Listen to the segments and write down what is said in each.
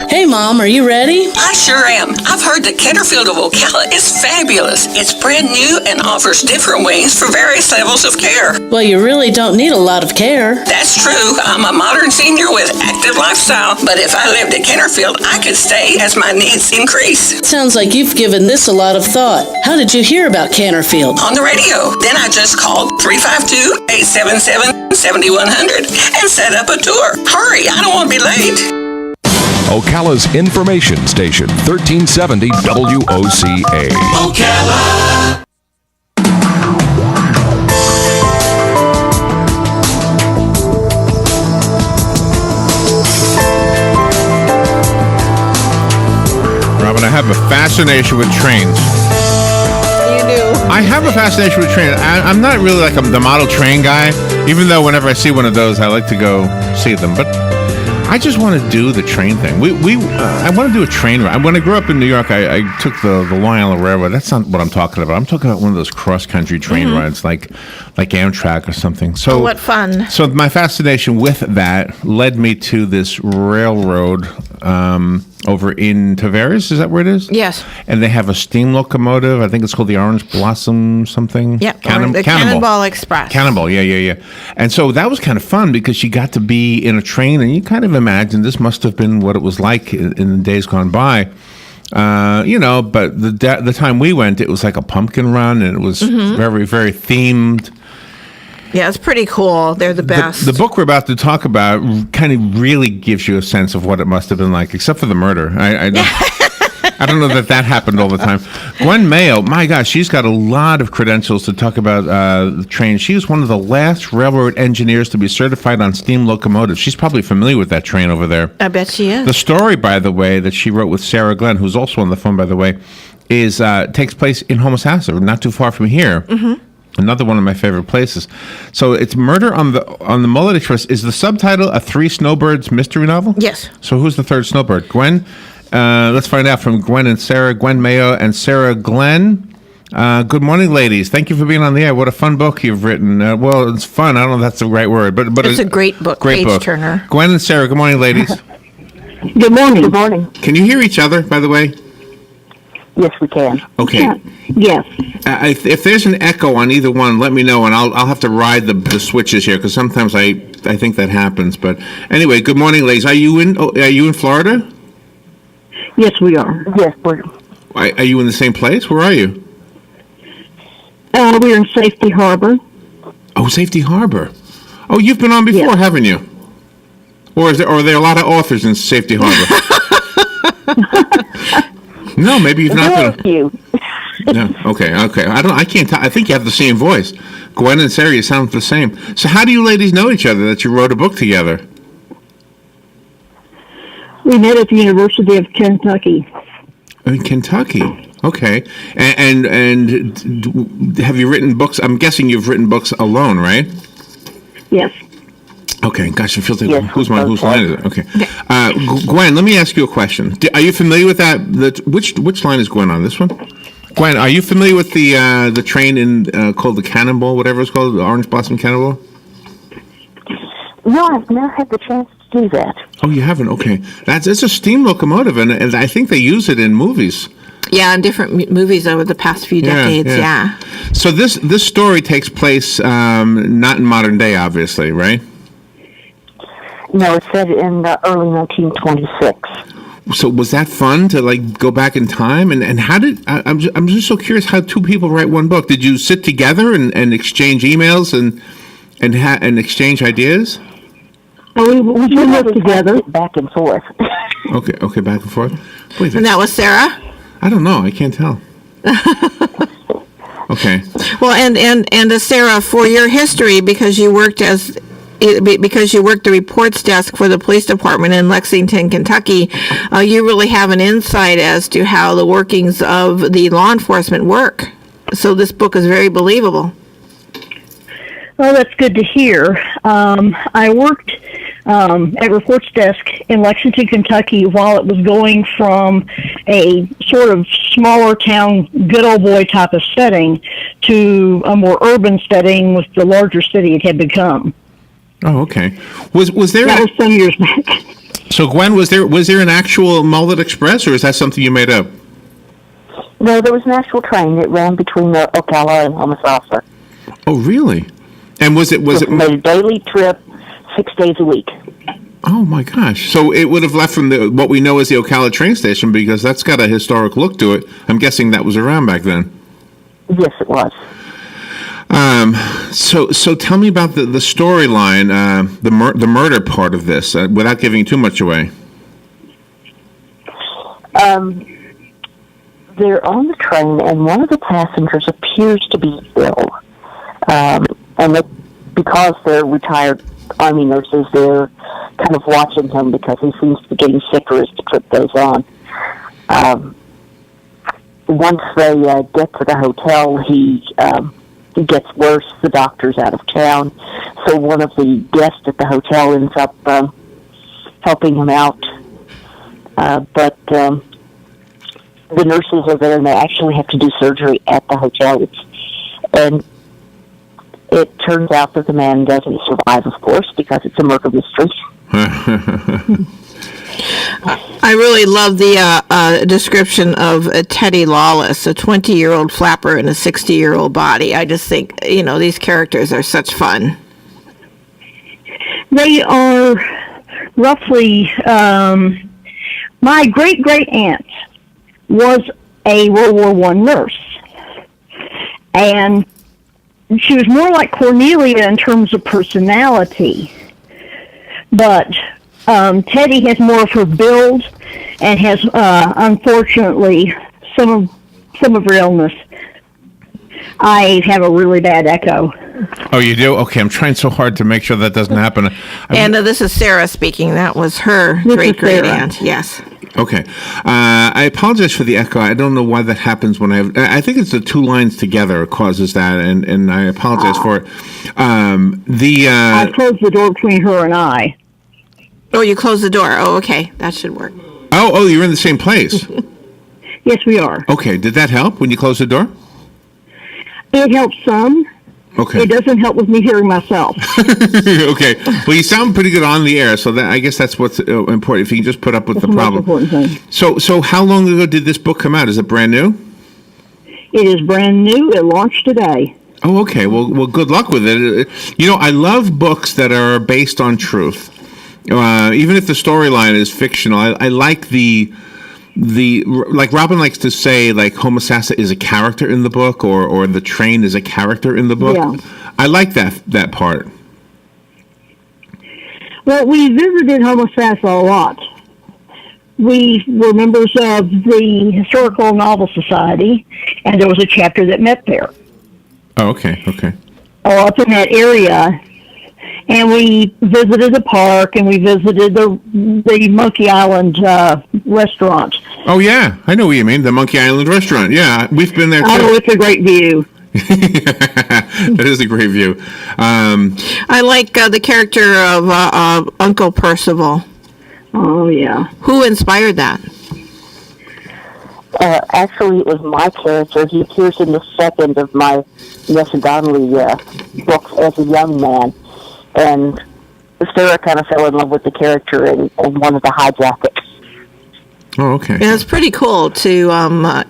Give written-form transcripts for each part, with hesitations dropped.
Hey, Mom, are you ready? I sure am. I've heard that Kennerfield of Ocala is fabulous. It's brand new and offers different wings for various levels of care. Well, you really don't need a lot of care. That's true. I'm a modern senior with active lifestyle, but if I lived at Kennerfield, I could stay as my needs increase. Sounds like you've given this a lot of thought. How did you hear about Kennerfield? On the radio. Then I just called 352-877-7100 and set up a tour. Hurry, I don't want to be late. Ocala's information station, 1370 WOCA. Ocala. Robin, I have a fascination with trains. You do. I have a fascination with trains. I'm not really like the model train guy, even though whenever I see one of those, I like to go see them. But I just want to do the train thing. I want to do a train ride. When I grew up in New York, I took the Long Island Railroad. That's not what I'm talking about. I'm talking about one of those cross-country train rides, like Amtrak or something. So, what fun. So my fascination with that led me to this railroad over in Tavares. Is that where it is? Yes. And they have a steam locomotive. I think it's called the Orange Blossom something. Yep. The Cannonball Express. Cannonball, yeah. And so that was kind of fun because you got to be in a train and you kind of imagine this must have been what it was like in the days gone by. But the time we went, it was like a pumpkin run and it was very, very themed. Yeah, it's pretty cool. They're the best. The book we're about to talk about kind of really gives you a sense of what it must have been like, except for the murder. I don't know that happened all the time. Gwen Mayo, my gosh, she's got a lot of credentials to talk about the train. She was one of the last railroad engineers to be certified on steam locomotives. She's probably familiar with that train over there. I bet she is. The story, by the way, that she wrote with Sarah Glenn, who's also on the phone, by the way, is takes place in Homosassa, not too far from here. Mm-hmm. Another one of my favorite places. So it's Murder on the Mullet Express. Is the subtitle a Three Snowbirds mystery novel? Yes. So who's the third snowbird? Gwen? Let's find out from Gwen and Sarah. Gwen Mayo and Sarah Glenn. Good morning, ladies. Thank you for being on the air. What a fun book you've written. Well, it's fun. I don't know if that's the right word, but it's a great book. Great book. Turner. Gwen and Sarah, good morning, ladies. Good morning. Good morning. Can you hear each other, by the way? Yes, we can. Okay. Yes. If there's an echo on either one, let me know, and I'll have to ride the switches here because sometimes I think that happens. But anyway, good morning, ladies. Are you in Florida? Yes, we are. Yes, we're. Are you in the same place? Where are you? We're in Safety Harbor. Oh, Safety Harbor. Oh, you've been on before, haven't you? Or are there a lot of authors in Safety Harbor? No, maybe you've not been. You. No, okay. I can't tell. I think you have the same voice. Gwen and Sarah, you sound the same. So how do you ladies know each other that you wrote a book together? We met at the University of Kentucky. In Kentucky. Okay. And have you written books? I'm guessing you've written books alone, right? Yes. Okay, gosh, it feels like yes, whose line is it? Okay, Gwen, let me ask you a question. Are you familiar with that? Which line is Gwen on? This one? Gwen, are you familiar with the train called the Cannonball, whatever it's called, the Orange Blossom Cannonball? No, I've not had the chance to do that. Oh, you haven't? Okay, it's a steam locomotive, and I think they use it in movies. Yeah, in different movies over the past few decades. Yeah. So this go takes place not in modern day, obviously, right? No, it's set in early 1926. So was that fun to go back in time? And how did I'm just so curious how two people write one book? Did you sit together and exchange emails and exchange ideas? We worked together back and forth. Okay, back and forth. Wait, and that was Sarah? I don't know. I can't tell. Okay. Well, and Sarah, for your history, because you worked the reports desk for the police department in Lexington, Kentucky, you really have an insight as to how the workings of the law enforcement work. So this book is very believable. Well, that's good to hear. I worked at reports desk in Lexington, Kentucky, while it was going from a sort of smaller town, good old boy type of setting to a more urban setting with the larger city it had become. Oh, okay. Was there? That was some years back. So, Gwen, was there an actual Mullet Express, or is that something you made up? No, there was an actual train that ran between Ocala and Homosassa. Oh, really? And was it made a daily trip, 6 days a week. Oh my gosh! So it would have left from what we know as the Ocala train station, because that's got a historic look to it. I'm guessing that was around back then. Yes, it was. So tell me about the storyline, the murder part of this, without giving too much away. They're on the train, and one of the passengers appears to be ill. Because they're retired Army nurses, they're kind of watching him because he seems to be getting sicker as the trip goes on. Once they get to the hotel, he gets worse. The doctor's out of town, so one of the guests at the hotel ends up helping him out. But the nurses are there, and they actually have to do surgery at the hotel. And it turns out that the man doesn't survive, of course, because it's a murder mystery. I really love the description of Teddy Lawless, a 20-year-old flapper in a 60-year-old body. I just think, these characters are such fun. They are roughly, my great-great-aunt was a World War I nurse. And she was more like Cornelia in terms of personality. But Teddy has more of her build and has, unfortunately, some of her illness. I have a really bad echo. Oh, you do? Okay, I'm trying so hard to make sure that doesn't happen. And this is Sarah speaking. That was her great-great-aunt. Yes. Okay. I apologize for the echo. I don't know why that happens when I think it's the two lines together causes that, and I apologize for it. I closed the door between her and I. Oh, you closed the door. Oh, okay. That should work. Oh, you're in the same place. Yes, we are. Okay. Did that help when you closed the door? It helps some. Okay. It doesn't help with me hearing myself. Okay. Well, you sound pretty good on the air, so I guess that's what's important. If you can just put up with That's the problem. Most important thing. So how long ago did this book come out? Is it brand new? It is brand new. It launched today. Oh, okay. Well, good luck with it. I love books that are based on truth. Even if the storyline is fictional, I like like Robin likes to say, like Homosassa is a character in the book, or the train is a character in the book. Yeah. I like that part. Well, we visited Homosassa a lot. We were members of the Historical Novel Society, and there was a chapter that met there. Oh, okay. Up in that area. And we visited the park, and we visited the Monkey Island restaurant. Oh, yeah. I know what you mean. The Monkey Island restaurant. Yeah, we've been there, too. Oh, it's a great view. That is a great view. I like the character of Uncle Percival. Oh, yeah. Who inspired that? Actually, it was my character. He appears in the second of my Nessa Donnelly books as a young man. And Sarah kind of fell in love with the character in one of the hijackets. Oh, okay. And it's pretty cool to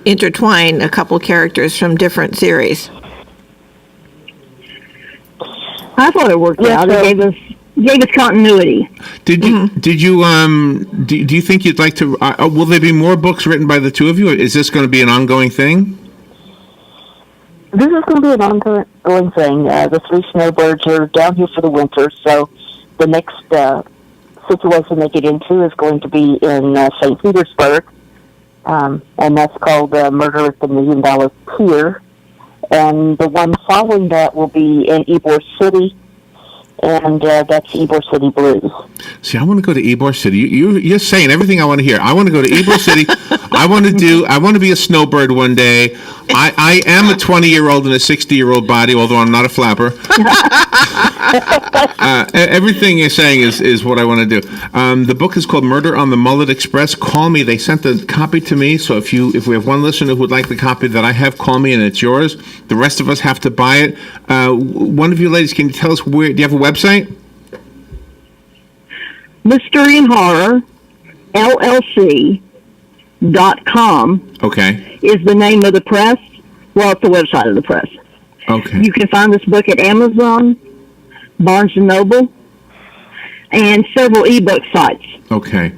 intertwine a couple characters from different series. I thought it worked out. It gave us continuity. Did you? Do you think you'd like to? Will there be more books written by the two of you? Or is this going to be an ongoing thing? This is going to be an ongoing thing. The three snowbirds are down here for the winter, so the next situation they get into is going to be in St. Petersburg, and that's called Murder at the $1 Million Pier. And the one following that will be in Ybor City, and that's Ybor City Blues. See, I want to go to Ybor City. You're saying everything I want to hear. I want to go to Ybor City. I want to be a snowbird one day. I am a 20-year-old in a 60-year-old body, although I'm not a flapper. Everything you're saying is what I want to do. The book is called Murder on the Mullet Express. Call me. They sent the copy to me, so if we have one listener who would like the copy that I have, call me, and it's yours. The rest of us have to buy it. One of you ladies, can you tell us do you have a website? Mystery and Horror LLC.com Okay. is the name of the press. Well, it's the website of the press. Okay. You can find this book at Amazon, Barnes & Noble, and several ebook sites. Okay.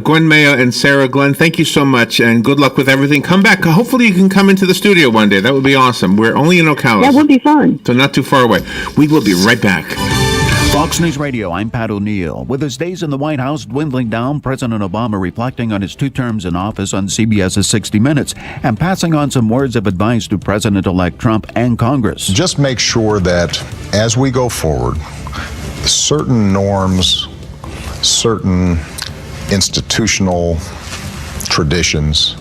Gwen Mayo and Sarah Glenn, thank you so much, and good luck with everything. Come back. Hopefully you can come into the studio one day. That would be awesome. We're only in Ocala. That would be fun. So not too far away. We will be right back. Fox News Radio, I'm Pat O'Neill. With his days in the White House dwindling down, President Obama reflecting on his 2 terms in office on CBS's 60 Minutes and passing on some words of advice to President-elect Trump and Congress. Just make sure that as we go forward, certain norms, certain institutional traditions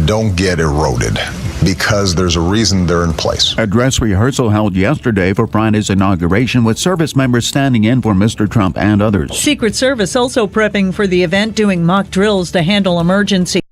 don't get eroded, because there's a reason they're in place. A dress rehearsal held yesterday for Friday's inauguration, with service members standing in for Mr. Trump and others. Secret Service also prepping for the event, doing mock drills to handle emergencies.